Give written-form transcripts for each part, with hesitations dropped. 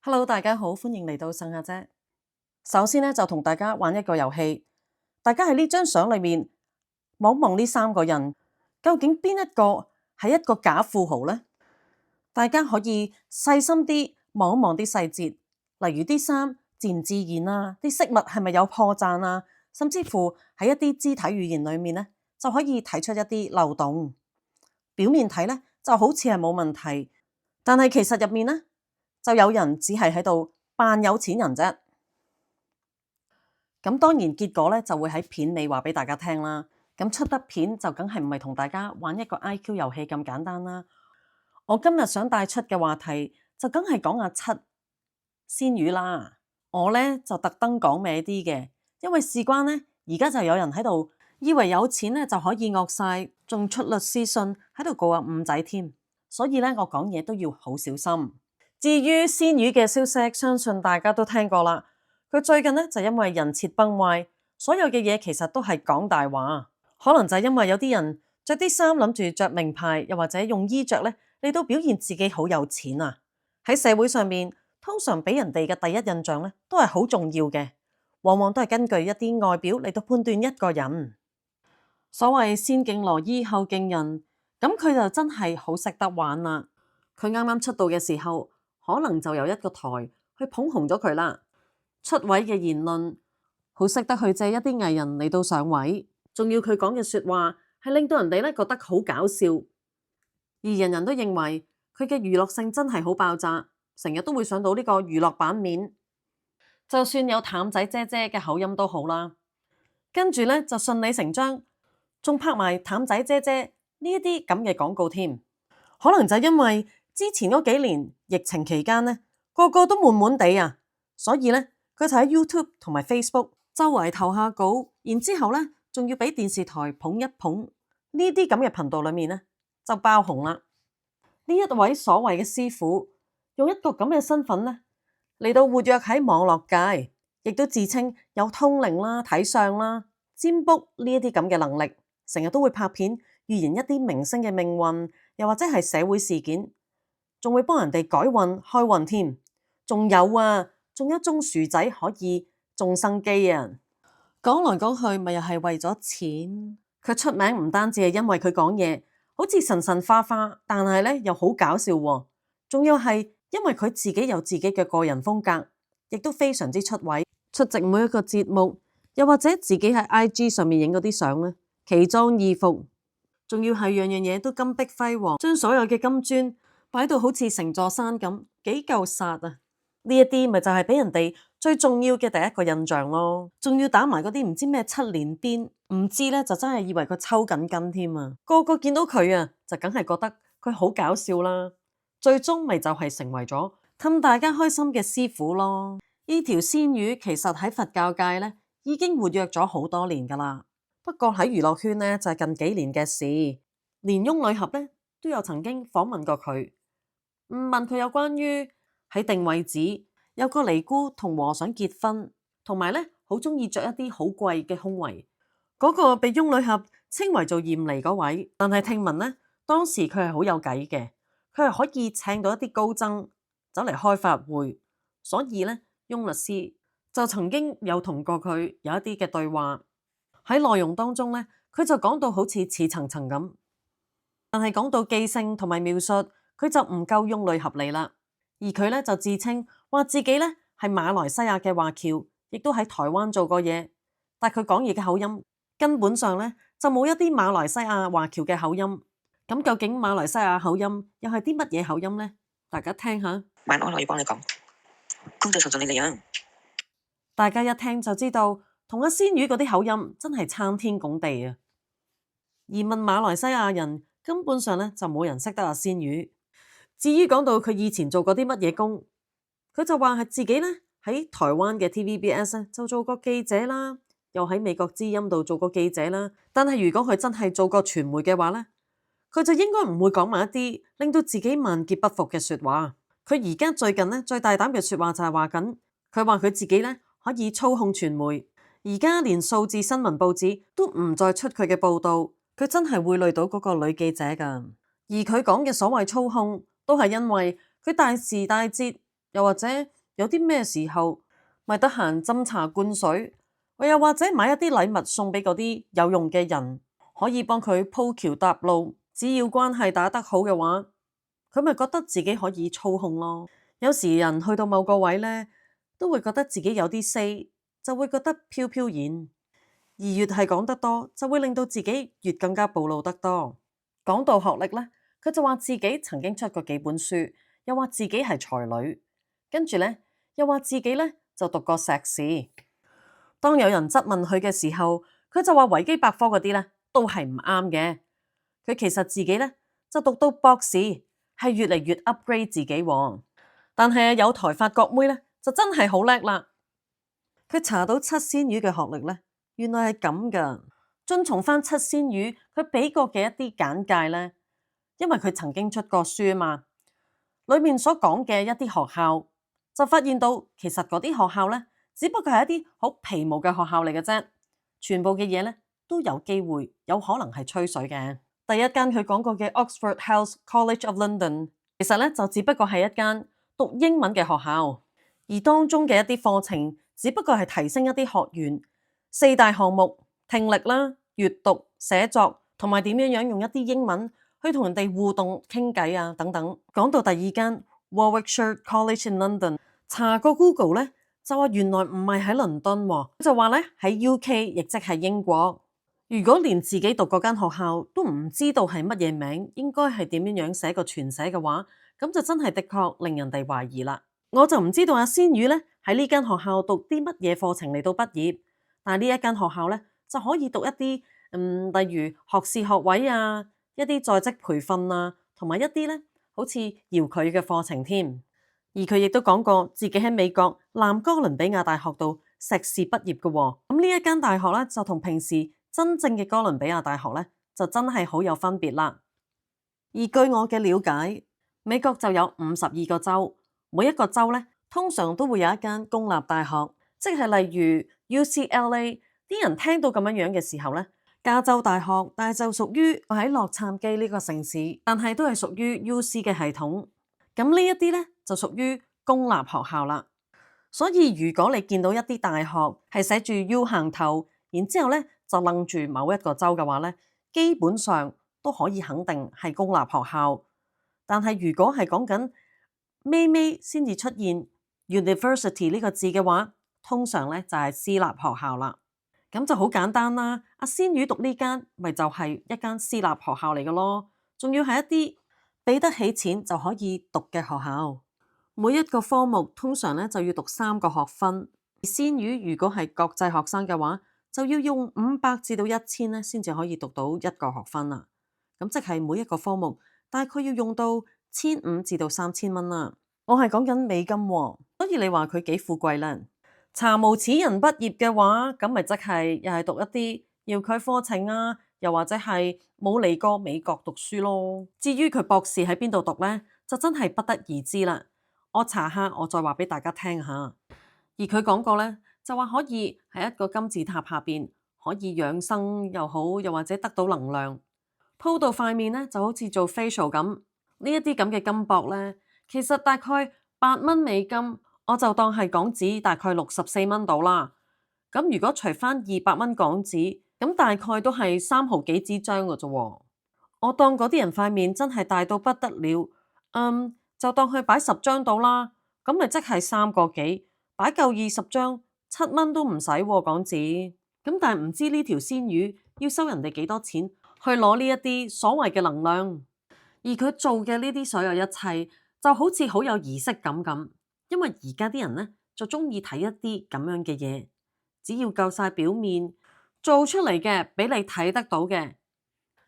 Hello，大家好，歡迎嚟到晨下姐。首先咧就同大家玩一個遊戲，大家喺呢張相裏面望一望呢三個人，究竟邊一個係一個假富豪呢？大家可以細心啲望一望啲細節，例如啲衫自唔自然啊，啲飾物係咪有破綻啊，甚至乎喺一啲肢體語言裏面咧就可以睇出一啲漏洞。表面睇咧就好似係冇問題，但係其實入面咧，就有人只係喺度扮有錢人啫。咁當然結果咧就會喺片尾話俾大家聽啦。咁出得片就梗係唔係同大家玩一個 IQ 遊戲咁簡單啦。我今日想帶出嘅話題就梗係講阿七仙魚啦。我咧就特登講歪啲嘅，因為事關咧而家就有人喺度以為有錢咧就可以惡晒，仲出律師信喺度告阿五仔添。所以咧我講嘢都要好小心。至於仙魚嘅消息，相信大家都聽過啦。佢最近咧就因為人設崩壞，所有嘅嘢其實都係講大話。可能就係因為有啲人着啲衫諗住着名牌，又或者用衣着咧嚟到表現自己好有錢啊。喺社會上面，通常俾人哋嘅第一印象咧都係好重要嘅，往往都係根據一啲外表嚟到判斷一個人。所謂先敬羅衣後敬人，咁佢就真係好識得玩啦。佢啱啱出道嘅時候，可能就有一個台去捧紅咗佢啦。出位嘅言論，好識得去借一啲藝人嚟到上位，仲要佢講嘅說話係令到人哋咧覺得好搞笑，而人人都認為佢嘅娛樂性真係好爆炸，成日都會上到呢個娛樂版面。就算有譚仔姐姐嘅口音都好啦，跟住咧就順理成章，仲拍埋譚仔姐姐呢一啲咁嘅廣告添。可能就因為之前嗰幾年疫情期間咧，個個都悶悶地啊，所以咧佢就喺 YouTube 同埋 Facebook 周圍投下稿，然之後咧仲要俾電視台捧一捧，呢啲咁嘅頻道裏面咧就爆紅啦。呢一位所謂嘅師傅，用一個咁嘅身份咧嚟到活躍喺網絡界，亦都自稱有通靈啦、睇相啦、占卜呢一啲咁嘅能力，成日都會拍片預言一啲明星嘅命運，又或者係社會事件，仲會幫人哋改運開運添。仲有啊，仲有一種薯仔可以種生機啊！講來講去，咪又係為咗錢。佢出名唔單止係因為佢講嘢好似神神化化，但係咧又好搞笑喎。仲要係因為佢自己有自己嘅個人風格，亦都非常之出位。出席每一個節目，又或者自己喺 IG 上面影嗰啲相咧，奇裝異服，仲要係樣樣嘢都金碧輝煌，將所有嘅金磚擺到好似成座山咁，幾夠殺啊！呢一啲咪就係俾人哋最重要嘅第一個印象咯，仲要打埋嗰啲唔知咩七連鞭，唔知咧就真係以為佢抽緊筋添啊！個個見到佢啊，就梗係覺得佢好搞笑啦。最終咪就係成為咗氹大家開心嘅師傅咯。呢條仙魚其實喺佛教界咧已經活躍咗好多年噶啦，不過喺娛樂圈咧就係近幾年嘅事。連翁女俠咧都有曾經訪問過佢，問佢有關於喺定位寺有個尼姑同和尚結婚，同埋咧好中意着一啲好貴嘅胸圍，嗰個被翁女俠稱為做艷尼嗰位。但係聽聞咧當時佢係好有計嘅，佢係可以請到一啲高僧走嚟開法會，所以咧翁律師就曾經有同過佢有一啲嘅對話。喺內容當中咧，佢就講到好似似層層咁，但係講到記性同埋描述，佢就唔夠翁女俠嚟啦。而佢咧就自稱話自己咧係馬來西亞嘅華僑，亦都喺台灣做過嘢，但佢講嘢嘅口音根本上咧就冇一啲馬來西亞華僑嘅口音。咁究竟馬來西亞口音又係啲乜嘢口音呢？大家聽下。晚安，我要幫你講，工作上盡你嘅樣。大家一聽就知道，同阿仙魚嗰啲口音真係參天拱地啊！而問馬來西亞人，根本上咧就冇人識得阿仙魚。至於講到佢以前做過啲乜嘢工，佢就話係自己咧喺台灣嘅 TVBS 咧就做過記者啦，又喺美國之音度做過記者啦。但係如果佢真係做過傳媒嘅話咧，佢就應該唔會講埋一啲令到自己萬劫不復嘅說話。佢而家最近咧最大膽嘅說話就係話緊，佢話佢自己咧可以操控傳媒，而家連數字新聞報紙都唔再出佢嘅報道。佢真係會累到嗰個女記者噶。而佢講嘅所謂操控，都係因為佢大時大節又或者有啲咩時候咪得閒斟茶灌水，又或者買一啲禮物送俾嗰啲有用嘅人，可以幫佢鋪橋搭路。只要關係打得好嘅話，佢咪覺得自己可以操控咯。有時人去到某個位呢，都會覺得自己有啲 say，就會覺得飄飄然。而越係講得多，就會令到自己越更加暴露得多。講到學歷呢，佢就話自己曾經出過幾本書，又話自己係才女，跟住呢，又話自己呢就讀過碩士。當有人質問佢嘅時候，佢就話維基百科嗰啲呢都係唔啱嘅。佢其實自己呢就讀到博士，係越嚟越 upgrade 自己喎。但係有台法國妹呢，就真係好叻啦。佢查到七仙女嘅學歷呢，原來係咁噶。遵從翻七仙女佢俾過嘅一啲簡介呢，因為佢曾經出過書啊嘛，裏面所講嘅一啲學校，就發現到其實嗰啲學校呢，只不過係一啲好皮毛嘅學校嚟嘅啫，全部嘅嘢呢，都有機會有可能係吹水嘅。第一間佢講過嘅 Oxford House College of London，其實呢，就只不過係一間讀英文嘅學校，而當中嘅一啲課程只不過係提升一啲學員4大項目。聽力啦、閱讀、寫作同埋點樣用一啲英文去同人哋互動傾偈啊等等。講到第二間 Warwickshire College in London， 查過 Google 咧就話原來唔係喺倫敦喎，就話咧喺 UK， 亦即係英國。如果連自己讀嗰間學校都唔知道係乜嘢名，應該係點樣寫個全寫嘅話，咁就真係的確令人哋懷疑啦。我就唔知道阿仙羽咧喺呢間學校讀啲乜嘢課程嚟到畢業，但係呢一間學校咧，就可以讀一啲例如學士學位啊，一啲在職培訓啊，同埋一啲咧好似遙距嘅課程添。而佢亦都講過自己喺美國南哥倫比亞大學度碩士畢業嘅喎。咁呢一間大學咧就同平時真正嘅哥倫比亞大學咧就真係好有分別啦。而據我嘅了解，美國就有52個州，每一個州咧通常都會有一間公立大學，即係例如 UCLA。啲人聽到咁樣嘅時候呢，加州大學，但係就屬於喺洛杉磯呢個城市，但係都係屬於 UC 嘅系統。咁呢一啲呢，就屬於公立學校啦。所以如果你見到一啲大學係寫住 U 行頭，然之後呢就楞住某一個州嘅話呢，基本上都可以肯定係公立學校。但係如果係講緊尾尾先至出現 University 呢個字嘅話，通常呢就係私立學校啦。咁就好簡單啦，阿仙羽讀呢間咪就係一間私立學校嚟嘅咯，仲要係一啲俾得起錢就可以讀嘅學校。每一個科目通常咧就要讀3個學分，而仙羽如果係國際學生嘅話，就要用500至到1000咧先至可以讀到一個學分啦。咁即係每一個科目大概要用到1500至到3000蚊啦。我係講緊美金喎，所以你話佢幾富貴咧？查無此人畢業嘅話，咁咪即係又係讀一啲遙距課程啊，又或者係冇嚟過美國讀書咯。至於佢博士喺邊度讀呢，就真係不得而知啦。我查下，我再話俾大家聽下。而佢講過呢，就話可以喺一個金字塔下邊可以養生又好，又或者得到能量，鋪到塊面呢，就好似做 facial 咁。呢一啲咁嘅金箔呢，其實大概8蚊美金。我就當係港紙大概64蚊到啦。咁如果除翻200蚊港紙，咁大概都係3毫幾紙張嘅啫。我當嗰啲人塊面真係大到不得了，就當佢擺10張到啦。咁咪即係3個幾，擺夠20張7蚊都唔使港紙。咁但係唔知呢條仙羽要收人哋幾多錢去攞呢一啲所謂嘅能量，而佢做嘅呢啲所有一切就好似好有儀式感咁。因為而家啲人呢，就中意睇一啲咁樣嘅嘢，只要夠晒表面做出嚟嘅，俾你睇得到嘅，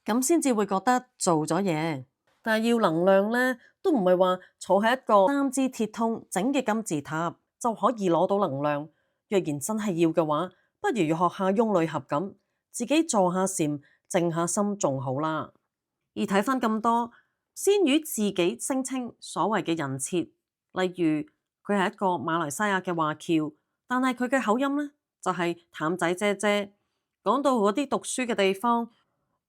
咁先至會覺得做咗嘢。但係要能量呢，都唔係話坐喺一個3支鐵通整嘅金字塔就可以攞到能量。若然真係要嘅話，不如學下翁女俠咁，自己坐下禪，靜下心仲好啦。而睇翻咁多仙羽自己聲稱所謂嘅人設，例如，佢係一個馬來西亞嘅華僑，但係佢嘅口音呢，就係淡仔姐姐。講到嗰啲讀書嘅地方，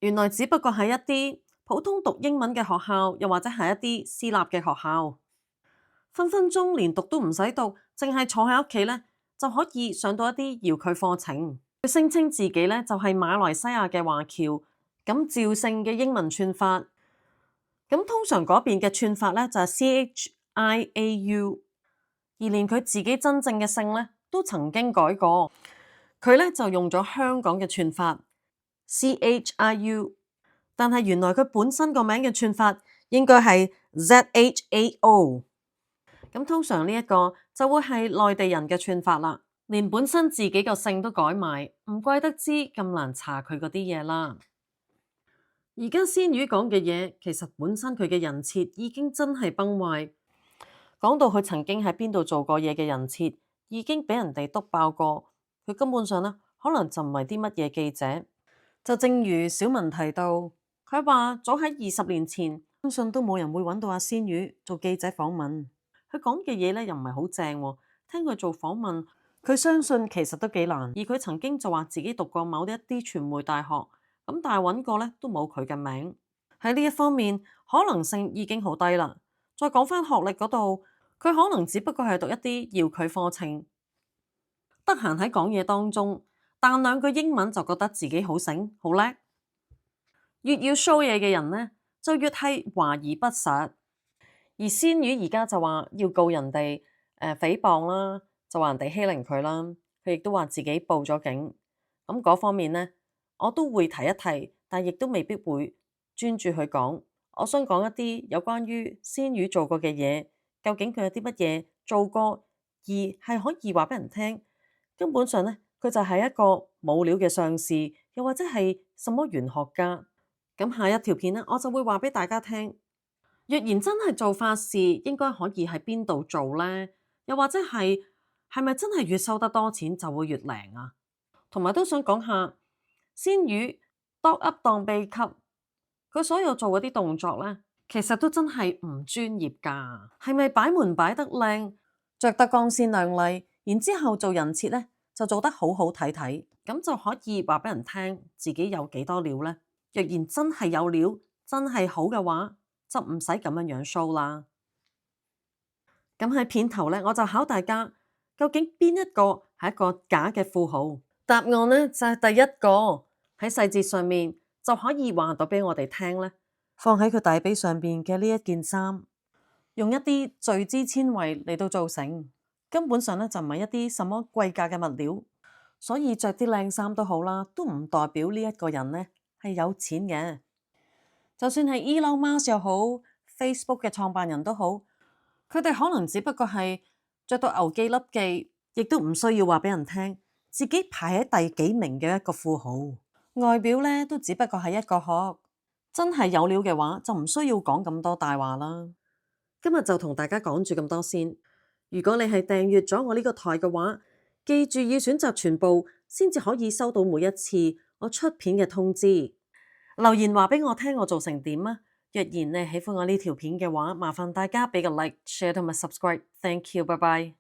原來只不過係一啲普通讀英文嘅學校，又或者係一啲私立嘅學校。分分鐘連讀都唔使讀，淨係坐喺屋企咧就可以上到一啲遙距課程。佢聲稱自己咧就係馬來西亞嘅華僑，咁趙姓嘅英文串法，咁通常嗰邊嘅串法咧就係 CHIAU，而連佢自己真正嘅姓咧都曾經改過，佢咧就用咗香港嘅串法 CHIU，但係原來佢本身個名嘅串法應該係 ZHAO。咁通常呢一個就會係內地人嘅串法啦，連本身自己個姓都改埋，唔怪得知咁難查佢嗰啲嘢啦。而家仙魚講嘅嘢，其實本身佢嘅人設已經真係崩壞，講到佢曾經喺邊度做過嘢嘅人設，已經俾人哋篤爆過，佢根本上呢，可能就唔係啲乜嘢記者。就正如小文提到，佢話早喺20年前，相信都冇人會揾到阿仙魚做記者訪問。佢講嘅嘢咧又唔係好正喎，聽佢做訪問，佢相信其實都幾難。而佢曾經就話自己讀過某一啲傳媒大學，咁但係揾過咧都冇佢嘅名。喺呢一方面，可能性已經好低啦。再講翻學歷嗰度，佢可能只不過係讀一啲遙距課程，得閒喺講嘢當中彈兩句英文就覺得自己好醒好叻。越要 show 嘢嘅人咧，就越係華而不實。而仙魚而家就話要告人哋誹謗啦，就話人哋欺凌佢啦，佢亦都話自己報咗警。咁嗰方面呢，我都會提一提，但亦都未必會專注去講。我想講一啲有關於仙魚做過嘅嘢，究竟佢有啲乜嘢做過，而係可以話俾人聽。根本上呢，佢就係一個冇料嘅上司，又或者係什麼玄學家。咁下一條片呢，我就會話俾大家聽。若然真係做法事，應該可以喺邊度做呢？又或者係咪真係越收得多錢就會越靈啊？同埋都想講下仙魚當噏當秘笈，佢所有做嗰啲動作呢，其實都真係唔專業㗎。係咪擺門擺得靚，着得光鮮亮麗，然之後做人設呢，就做得好好睇睇，咁就可以話俾人聽自己有幾多料呢？若然真係有料，真係好嘅話，就唔使咁樣 show 啦。咁喺片頭呢，我就考大家，究竟邊一個係一個假嘅富豪？答案呢，就係第一個，喺細節上面就可以話到俾我哋聽呢，放喺佢大髀上邊嘅呢一件衫，用一啲聚酯纖維嚟到做成，根本上呢，就唔係一啲什麼貴價嘅物料，所以着啲靚衫都好啦，都唔代表呢一個人呢係有錢嘅。就算係 Elon Musk 又好，Facebook 嘅創辦人都好，佢哋可能只不過係着到牛記粒記，亦都唔需要話俾人聽自己排喺第幾名嘅一個富豪。外表咧都只不過係一個殼，真係有料嘅話就唔需要講咁多大話啦。今日就同大家講住咁多先。如果你係訂閱咗我呢個台嘅話，記住要選擇全部，先至可以收到每一次我出片嘅通知。留言話俾我聽我做成點啊！若然你喜歡我呢條片嘅話，麻煩大家俾個 like、share 同埋 subscribe。Thank you，拜拜。